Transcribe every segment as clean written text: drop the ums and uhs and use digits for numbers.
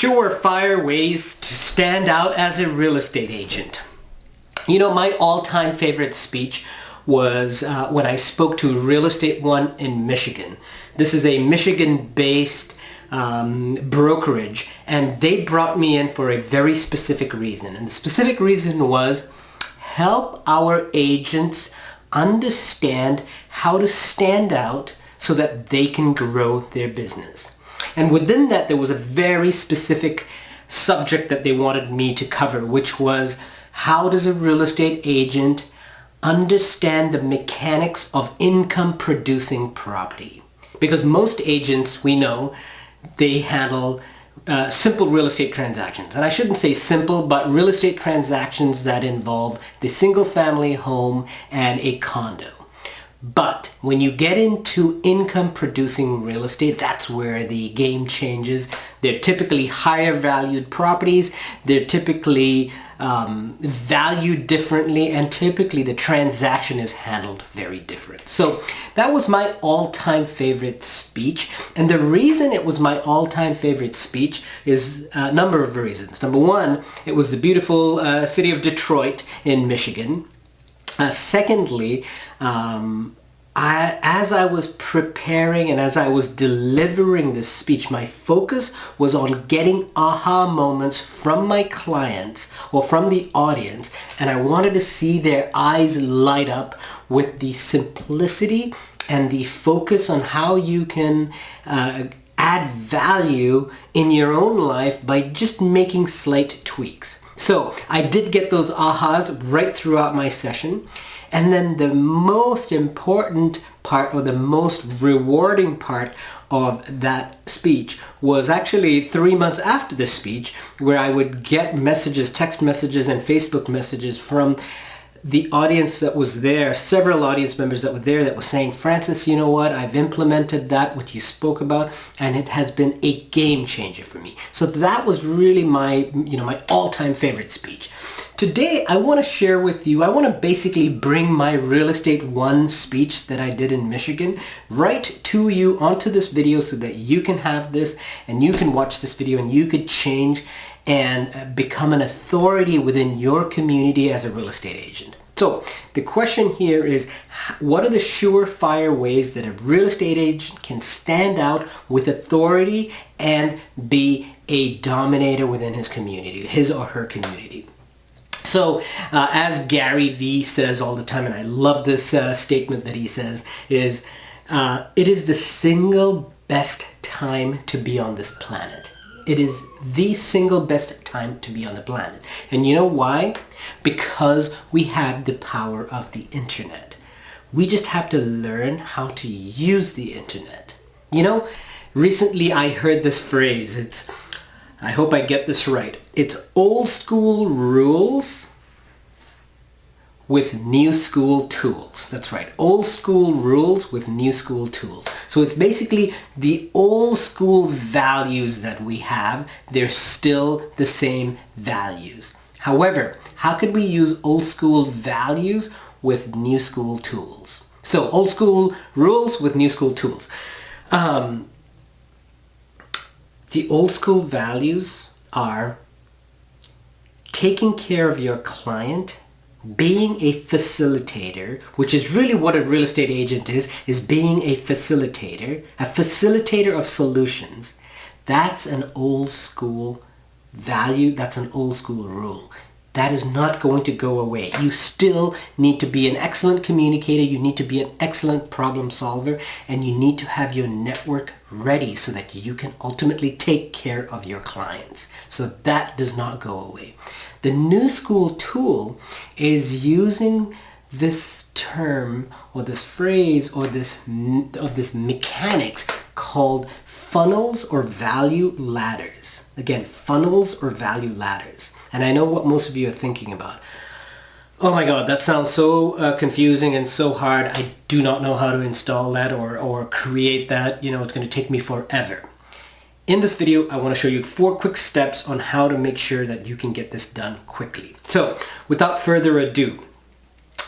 surefire ways to stand out as a real estate agent. You know, my all-time favorite speech was when I spoke to Real Estate One in Michigan. This is a Michigan-based brokerage, and they brought me in for a very specific reason. And the specific reason was help our agents understand how to stand out so that they can grow their business. And within that, there was a very specific subject that they wanted me to cover, which was how does a real estate agent understand the mechanics of income producing property? Because most agents, we know, they handle simple real estate transactions. And I shouldn't say simple, but real estate transactions that involve the single family home and a condo. But when you get into income producing real estate, that's where the game changes. They're typically higher valued properties. They're typically valued differently, and typically the transaction is handled very different. So that was my all-time favorite speech. And the reason it was my all-time favorite speech is a number of reasons. Number one, it was the beautiful city of Detroit in Michigan. Secondly, as I was preparing and as I was delivering this speech, my focus was on getting aha moments from my clients or from the audience, and I wanted to see their eyes light up with the simplicity and the focus on how you can add value in your own life by just making slight tweaks. So I did get those ahas right throughout my session. And then the most important part, or the most rewarding part of that speech, was actually 3 months after the speech, where I would get messages, text messages and Facebook messages from the audience that was there, several audience members that were there, that was saying, Francis, you know what, I've implemented that, what you spoke about, and it has been a game changer for me. So that was really my all-time favorite speech. Today, I want to share with you, I want to basically bring my Real Estate One speech that I did in Michigan right to you onto this video so that you can have this and you can watch this video and you could change and become an authority within your community as a real estate agent. So the question here is, what are the surefire ways that a real estate agent can stand out with authority and be a dominator within his community, his or her community? So as Gary Vee says all the time, and I love this statement that he says, is it is the single best time to be on this planet. It is the single best time to be on the planet. And you know why? Because we have the power of the internet. We just have to learn how to use the internet. You know, recently I heard this phrase. I hope I get this right. It's old school rules with new school tools. That's right. Old school rules with new school tools. So it's basically the old school values that we have. They're still the same values. However, how could we use old school values with new school tools? So old school rules with new school tools. The old school values are taking care of your client, being a facilitator, which is really what a real estate agent is being a facilitator of solutions. That's an old school value, that's an old school rule. That is not going to go away. You still need to be an excellent communicator, you need to be an excellent problem solver, and you need to have your network ready so that you can ultimately take care of your clients. So that does not go away. The new school tool is using this term or this phrase or this mechanics called funnels or value ladders. Again, funnels or value ladders. And I know what most of you are thinking about. Oh my God, that sounds so confusing and so hard. I do not know how to install that or create that. You know, it's going to take me forever. In this video, I want to show you 4 quick steps on how to make sure that you can get this done quickly. So, without further ado,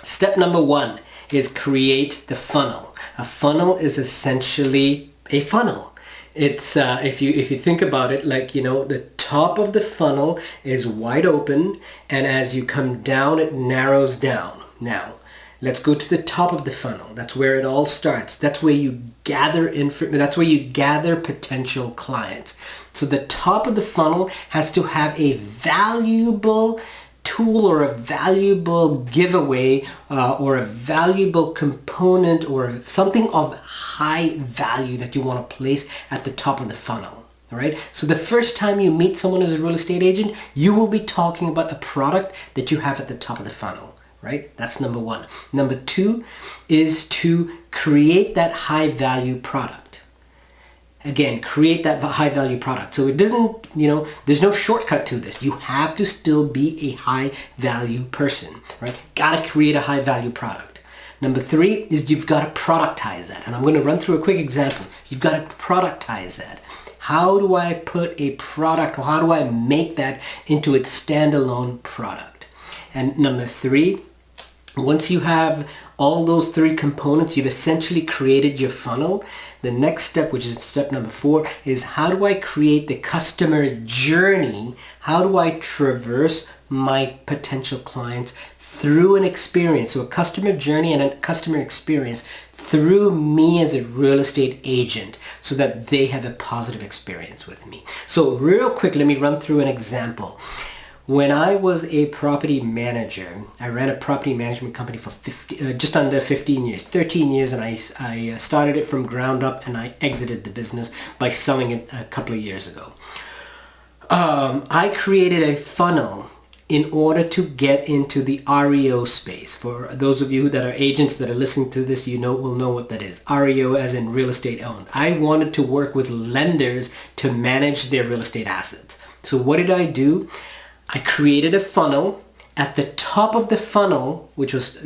step number 1 is create the funnel. A funnel is essentially a funnel. It's if you think about it, like, the top of the funnel is wide open, and as you come down, it narrows down. Now, let's go to the top of the funnel. That's where it all starts. That's where you gather that's where you gather potential clients. So the top of the funnel has to have a valuable tool or a valuable giveaway or a valuable component or something of high value that you want to place at the top of the funnel. All right. So the first time you meet someone as a real estate agent, you will be talking about a product that you have at the top of the funnel. Right? That's number one. Number two is to create that high value product. Again, create that high value product. So it doesn't, there's no shortcut to this. You have to still be a high value person, right? Got to create a high value product. Number three is you've got to productize that. And I'm going to run through a quick example. You've got to productize that. How do I put a product, or how do I make that into its standalone product? And number three, once you have all those three components, you've essentially created your funnel. The next step, which is step number four, is how do I create the customer journey? How do I traverse my potential clients through an experience? So a customer journey and a customer experience through me as a real estate agent so that they have a positive experience with me. So real quick, let me run through an example. When I was a property manager, I ran a property management company for just under 15 years, 13 years, and I started it from ground up, and I exited the business by selling it a couple of years ago. I created a funnel in order to get into the REO space. For those of you that are agents that are listening to this, will know what that is. REO as in real estate owned. I wanted to work with lenders to manage their real estate assets. So what did I do? I created a funnel. At the top of the funnel, which was,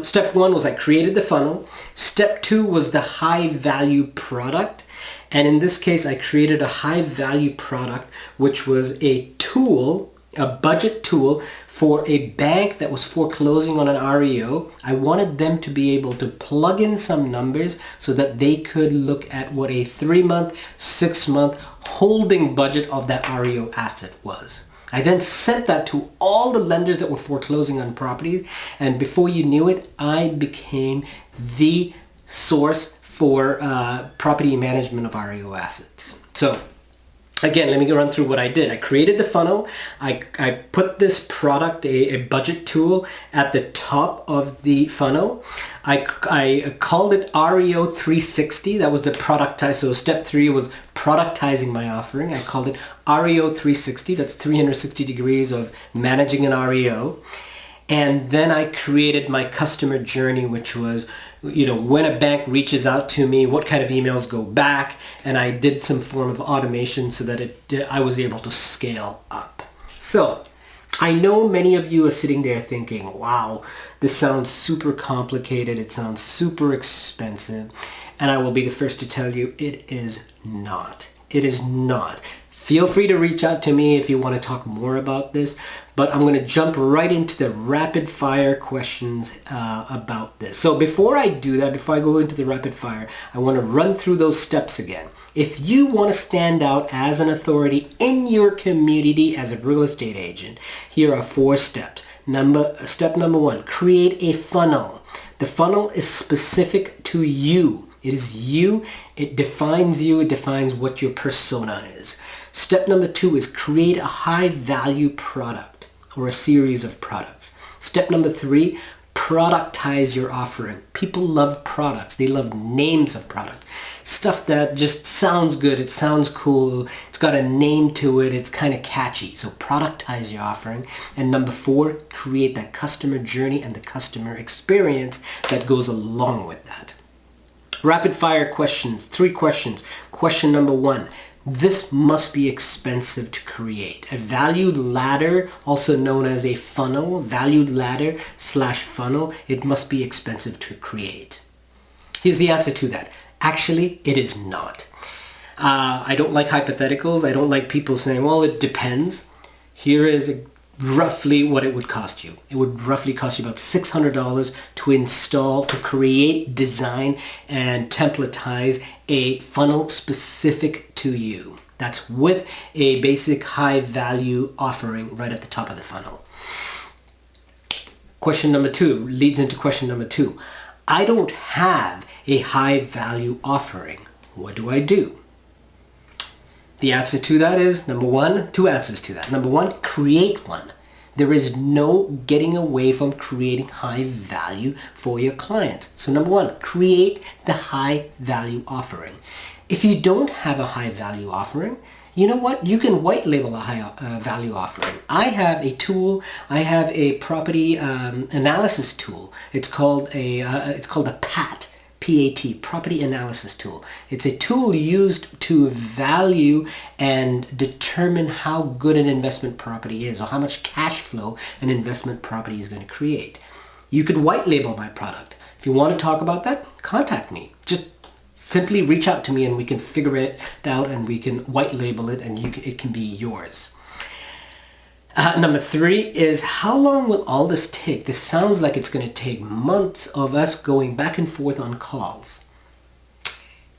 step one was I created the funnel. Step two was the high value product. And in this case, I created a high value product, which was a tool, a budget tool for a bank that was foreclosing on an REO. I wanted them to be able to plug in some numbers so that they could look at what a 3-month, 6-month holding budget of that REO asset was. I then sent that to all the lenders that were foreclosing on properties, and before you knew it, I became the source for property management of REO assets. So again, let me run through what I did. I created the funnel. I put this product, a budget tool, at the top of the funnel. I called it REO 360. That was the productize. So step three was productizing my offering. I called it REO 360. That's 360 degrees of managing an REO. And then I created my customer journey, which was, when a bank reaches out to me, what kind of emails go back, and I did some form of automation so that I was able to scale up. So I know many of you are sitting there thinking, wow, this sounds super complicated. It sounds super expensive. And I will be the first to tell you it is not. It is not. Feel free to reach out to me if you want to talk more about this, but I'm going to jump right into the rapid fire questions about this. So before I do that, before I go into the rapid fire, I want to run through those steps again. If you want to stand out as an authority in your community as a real estate agent, here are 4 steps. Step number 1, create a funnel. The funnel is specific to you. It is you. It defines you. It defines what your persona is. Step number 2 is create a high value product or a series of products. Step number 3, productize your offering. People love products. They love names of products. Stuff that just sounds good. It sounds cool. It's got a name to it. It's kind of catchy. So productize your offering. And number 4, create that customer journey and the customer experience that goes along with that. Rapid fire questions, 3 questions. Question number 1. This must be expensive to create. A valued ladder, also known as a funnel, valued ladder / funnel, it must be expensive to create. Here's the answer to that. Actually, it is not. I don't like hypotheticals. I don't like people saying, well, it depends. Here is roughly what it would cost you. It would roughly cost you about $600 to install, to create, design, and templatize a funnel specific to you. That's with a basic high value offering right at the top of the funnel. Question number 2 leads into question number 2. I don't have a high value offering. What do I do? The answer to that is, two answers to that. Number 1, create one. There is no getting away from creating high value for your clients. So number 1, create the high value offering. If you don't have a high value offering, you know what? You can white label a high value offering. I have a tool. I have a property analysis tool. It's called a PAT, P-A-T, property analysis tool. It's a tool used to value and determine how good an investment property is, or how much cash flow an investment property is going to create. You could white label my product. If you want to talk about that, contact me. Just simply reach out to me and we can figure it out and we can white label it and it can be yours. Number 3 is, how long will all this take? This sounds like it's going to take months of us going back and forth on calls.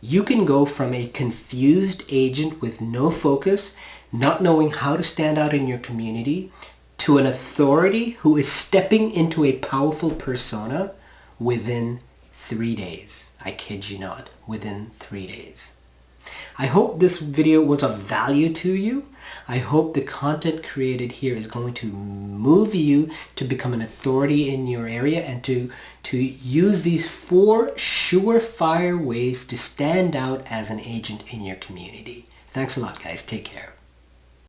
You can go from a confused agent with no focus, not knowing how to stand out in your community, to an authority who is stepping into a powerful persona within 3 days. I kid you not, within 3 days. I hope this video was of value to you. I hope the content created here is going to move you to become an authority in your area and to use these 4 surefire ways to stand out as an agent in your community. Thanks a lot, guys. Take care.